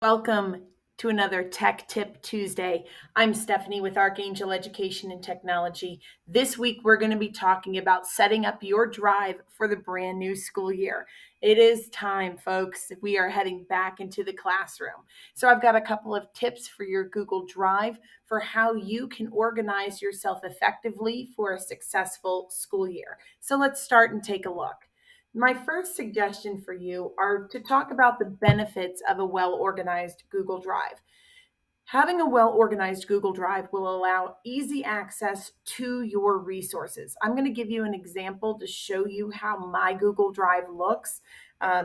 Welcome to another Tech Tip Tuesday. I'm Stephanie with Archangel Education and Technology. This week, we're going to be talking about setting up your drive for the brand new school year. It is time, folks. We are heading back into the classroom. So, I've got a couple of tips for your Google Drive for how you can organize yourself effectively for a successful school year. So, let's start and take a look. My first suggestion for you are to talk about the benefits of a well organized Google Drive. Having a well organized Google Drive will allow easy access to your resources. I'm going to give you an example to show you how my Google Drive looks. Uh,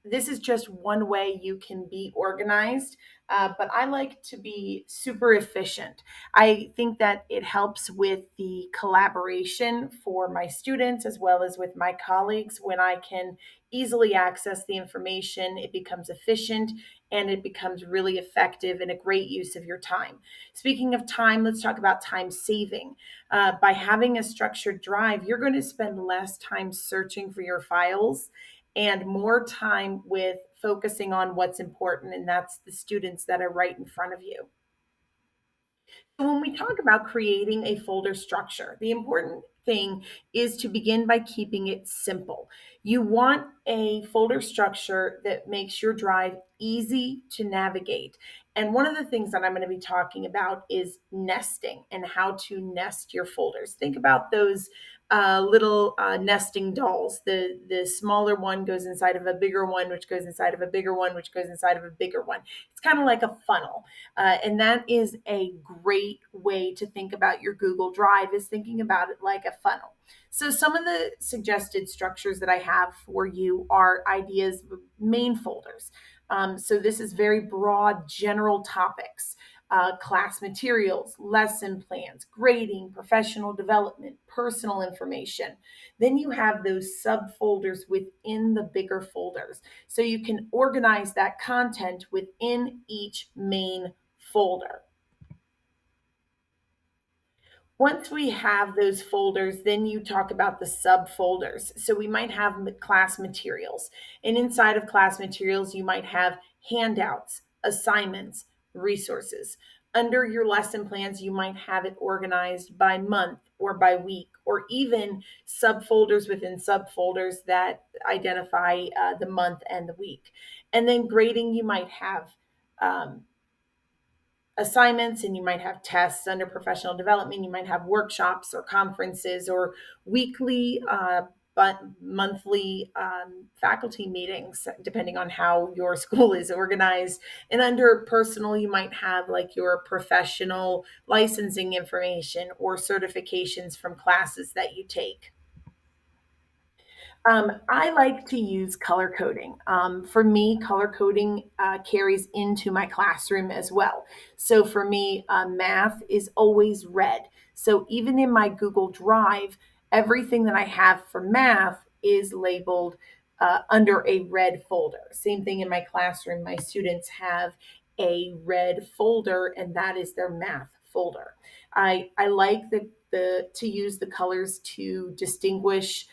this is just one way you can be organized, but I like to be super efficient. I think that it helps with the collaboration for my students as well as with my colleagues when I can easily access the information. It becomes efficient and it becomes really effective and a great use of your time. Speaking of time, let's talk about time saving. By having a structured drive, you're going to spend less time searching for your files and more time with focusing on what's important, and that's the students that are right in front of you. So when we talk about creating a folder structure, the important thing is to begin by keeping it simple. You want a folder structure that makes your drive easy to navigate. And one of the things that I'm going to be talking about is nesting and how to nest your folders. Think about those little nesting dolls. The smaller one goes inside of a bigger one, which goes inside of a bigger one, which goes inside of a bigger one. It's kind of like a funnel. And that is a great way to think about your Google Drive is thinking about it like a funnel. So some of the suggested structures that I have for you are ideas, main folders. So this is very broad, general topics. Class materials, lesson plans, grading, professional development, personal information. Then you have those subfolders within the bigger folders. So you can organize that content within each main folder. Once we have those folders, then you talk about the subfolders. So we might have class materials. And inside of class materials, you might have handouts, assignments, resources. Under your lesson plans, you might have it organized by month or by week, or even subfolders within subfolders that identify the month and the week. And then grading, you might have um, assignments and you might have tests under professional development. You might have workshops or conferences or weekly but monthly faculty meetings, depending on how your school is organized. And under personal, you might have like your professional licensing information or certifications from classes that you take. I like to use color coding. For me, color coding carries into my classroom as well. So for me, math is always red. So even in my Google Drive, everything that I have for math is labeled under a red folder. Same thing in my classroom. My students have a red folder, and that is their math folder. I like the to use the colors to distinguish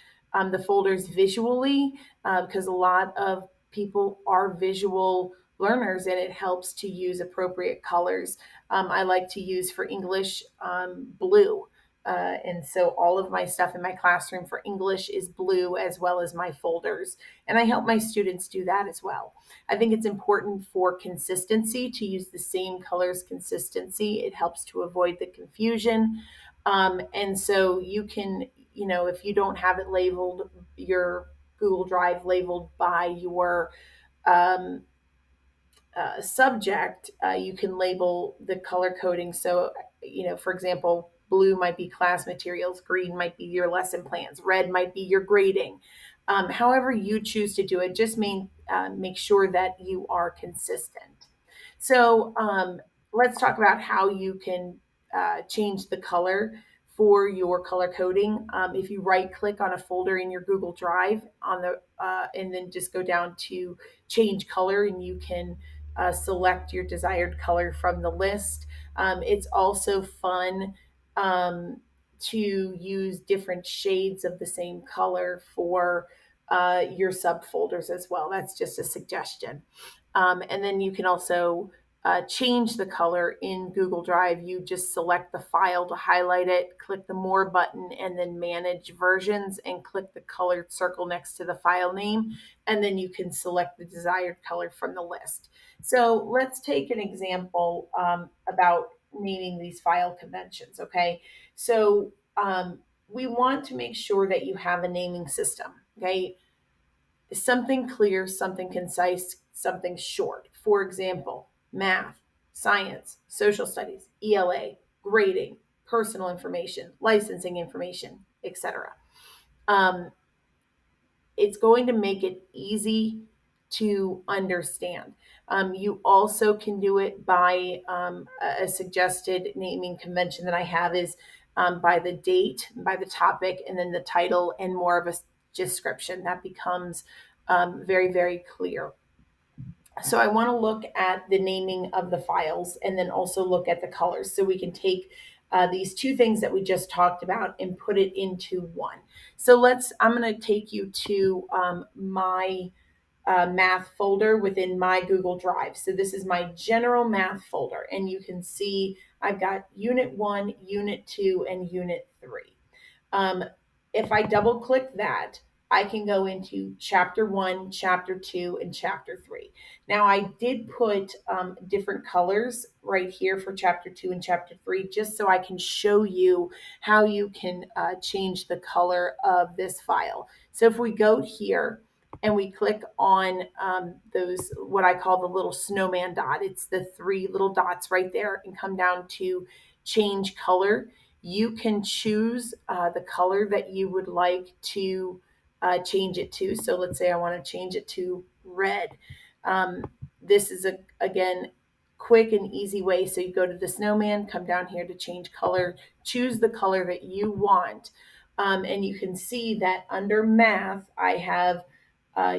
the folders visually because a lot of people are visual learners and it helps to use appropriate colors. I like to use for English blue. And so all of my stuff in my classroom for English is blue as well as my folders. And I help my students do that as well. I think it's important for consistency to use the same colors consistency. It helps to avoid the confusion. And so you can, if you don't have it labeled, your Google Drive labeled by your um, subject, you can label the color coding. So, for example, blue might be class materials, green might be your lesson plans, red might be your grading. However, you choose to do it, just make sure that you are consistent. So, let's talk about how you can change the color for your color coding. If you right click on a folder in your Google Drive and then just go down to change color, and you can select your desired color from the list. It's also fun to use different shades of the same color for your subfolders as well. That's just a suggestion. And then you can also change the color in Google Drive. You just select the file to highlight it, click the More button, and then Manage Versions, and click the colored circle next to the file name. And then you can select the desired color from the list. So let's take an example about naming these file conventions, okay? So we want to make sure that you have a naming system, okay? Something clear, something concise, something short. For example, math, science, social studies, ELA, grading, personal information, licensing information, etc. Um, it's going to make it easy to understand. You also can do it by a suggested naming convention that I have is by the date, by the topic, and then the title and more of a description. That becomes very, very clear. So I want to look at the naming of the files and then also look at the colors so we can take these two things that we just talked about and put it into one. So I'm going to take you to my math folder within my Google Drive. So this is my general math folder, and you can see I've got Unit 1, Unit 2, and Unit 3. Um, if I double click that, I can go into chapter 1, chapter 2, and chapter 3. Now, I did put different colors right here for chapter 2 and chapter 3 just so I can show you how you can change the color of this file. So if we go here and we click on those, what I call the little snowman dot, it's the three little dots right there, and come down to change color. You can choose the color that you would like to change it to. So let's say I want to change it to red. This is, again, quick and easy way. So you go to the snowman, come down here to change color, choose the color that you want. And you can see that under math, I have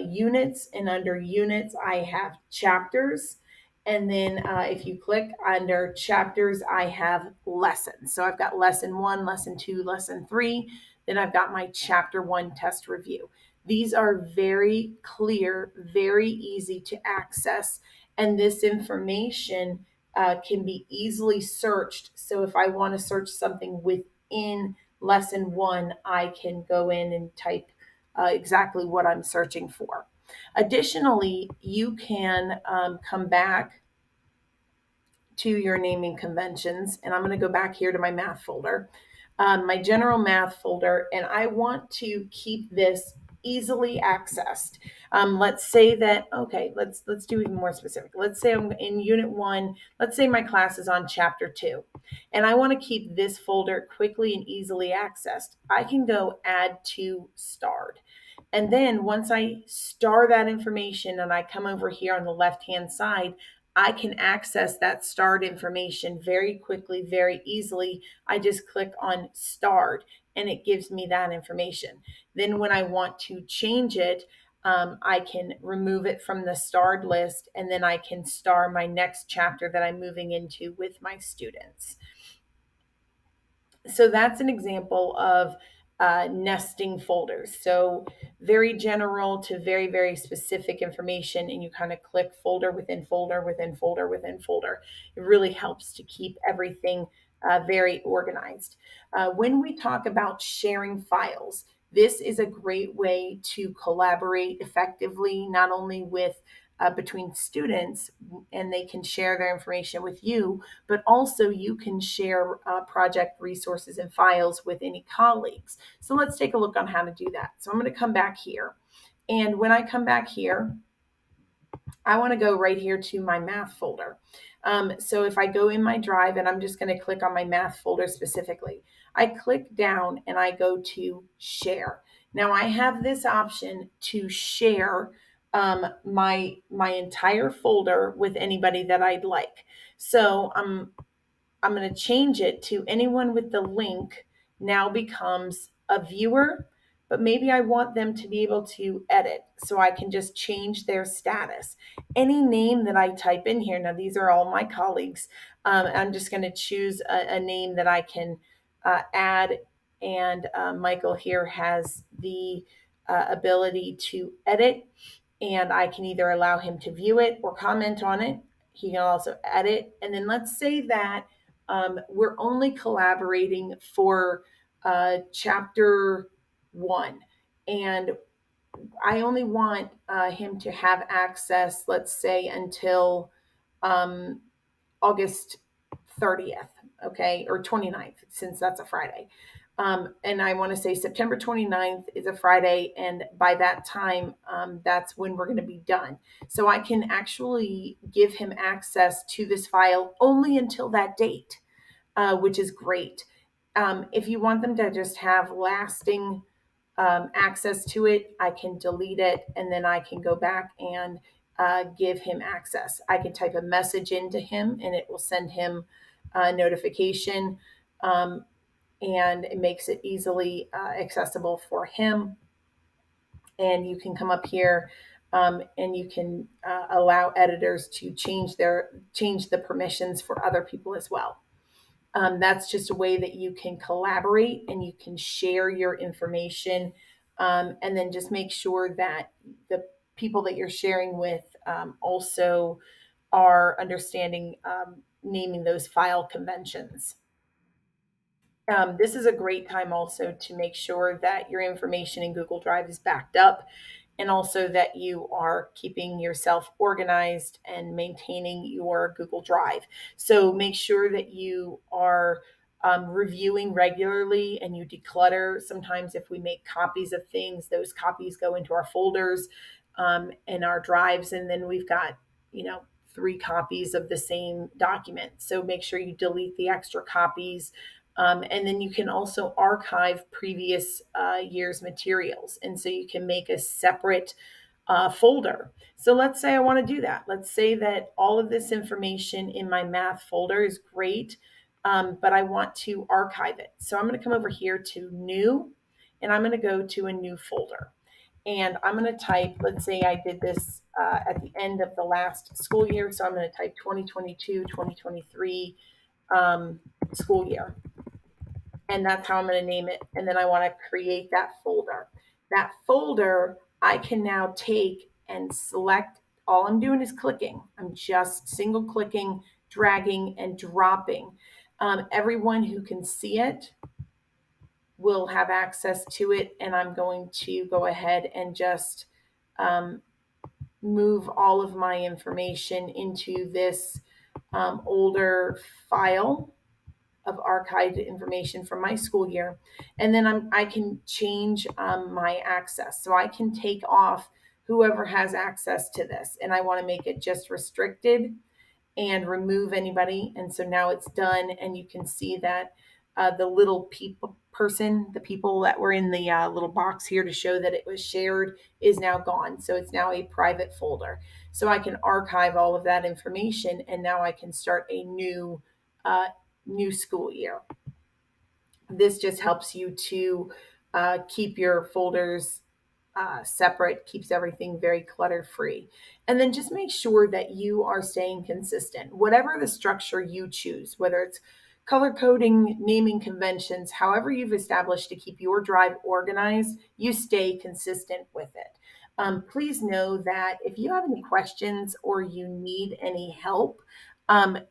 units, and under units, I have chapters. And then if you click under chapters, I have lessons. So I've got lesson 1, lesson 2, lesson 3. Then I've got my chapter 1 test review. These are very clear, very easy to access, and this information can be easily searched. So if I want to search something within lesson 1, I can go in and type exactly what I'm searching for. Additionally, you can come back to your naming conventions, and I'm going to go back here to my math folder, my general math folder, and I want to keep this easily accessed. Let's say that, okay, let's do even more specific. Let's say I'm in Unit 1. Let's say my class is on Chapter 2, and I want to keep this folder quickly and easily accessed. I can go Add to Starred. And then once I star that information and I come over here on the left-hand side, I can access that starred information very quickly, very easily. I just click on starred and it gives me that information. Then when I want to change it, I can remove it from the starred list, and then I can star my next chapter that I'm moving into with my students. So that's an example of nesting folders. So very general to very, very specific information, and you kind of click folder within folder within folder within folder. It really helps to keep everything very organized. When we talk about sharing files, this is a great way to collaborate effectively, not only with between students, and they can share their information with you, but also you can share project resources and files with any colleagues. So let's take a look on how to do that. So I'm going to come back here. And when I come back here, I want to go right here to my math folder. So if I go in my drive, and I'm just going to click on my math folder specifically, I click down and I go to share. Now I have this option to share my entire folder with anybody that I'd like. So I'm going to change it to anyone with the link now becomes a viewer, but maybe I want them to be able to edit, so I can just change their status. Any name that I type in here, now these are all my colleagues, I'm just going to choose a name that I can add, and Michael here has the ability to edit. and I can either allow him to view it or comment on it. He can also edit. And then let's say that we're only collaborating for chapter one, and I only want him to have access, let's say, until um, August 30th, okay, or 29th, since that's a Friday. And I want to say September 29th is a Friday, and by that time, that's when we're going to be done. So I can actually give him access to this file only until that date, which is great. If you want them to just have lasting access to it, I can delete it and then I can go back and give him access. I can type a message into him and it will send him a notification, um, and it makes it easily accessible for him. And you can come up here, and you can allow editors to change the permissions for other people as well. That's just a way that you can collaborate and you can share your information, and then just make sure that the people that you're sharing with also are understanding naming those file conventions. This is a great time also to make sure that your information in Google Drive is backed up, and also that you are keeping yourself organized and maintaining your Google Drive. So make sure that you are reviewing regularly and you declutter. Sometimes, if we make copies of things, those copies go into our folders and our drives, and then we've got, you know, three copies of the same document. So make sure you delete the extra copies, and then you can also archive previous year's materials. And so you can make a separate folder. So let's say I want to do that. Let's say that all of this information in my math folder is great, but I want to archive it. So I'm going to come over here to new, and I'm going to go to a new folder. And I'm going to type, let's say I did this at the end of the last school year. So I'm going to type 2022, 2023 school year, and that's how I'm going to name it. And then I want to create that folder. That folder I can now take and select. All I'm doing is clicking. I'm just single clicking, dragging, and dropping. Everyone who can see it will have access to it, and I'm going to go ahead and just um, move all of my information into this older file of archived information from my school year. And then I can change my access. So I can take off whoever has access to this. And I want to make it just restricted and remove anybody. And so now it's done. And you can see that the little the people that were in the little box here to show that it was shared is now gone. So it's now a private folder. So I can archive all of that information, and now I can start a uh, new school year. This just helps you to keep your folders separate, keeps everything very clutter free. And then just make sure that you are staying consistent. Whatever the structure you choose, whether it's color coding, naming conventions, however you've established to keep your drive organized, you stay consistent with it. Please know that if you have any questions or you need any help,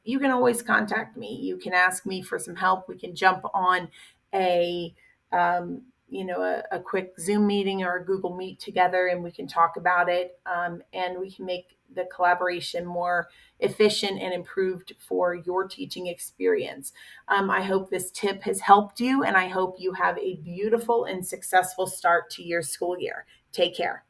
you can always contact me. You can ask me for some help. We can jump on a a quick Zoom meeting or a Google Meet together, and we can talk about it, and we can make the collaboration more efficient and improved for your teaching experience. I hope this tip has helped you, and I hope you have a beautiful and successful start to your school year. Take care.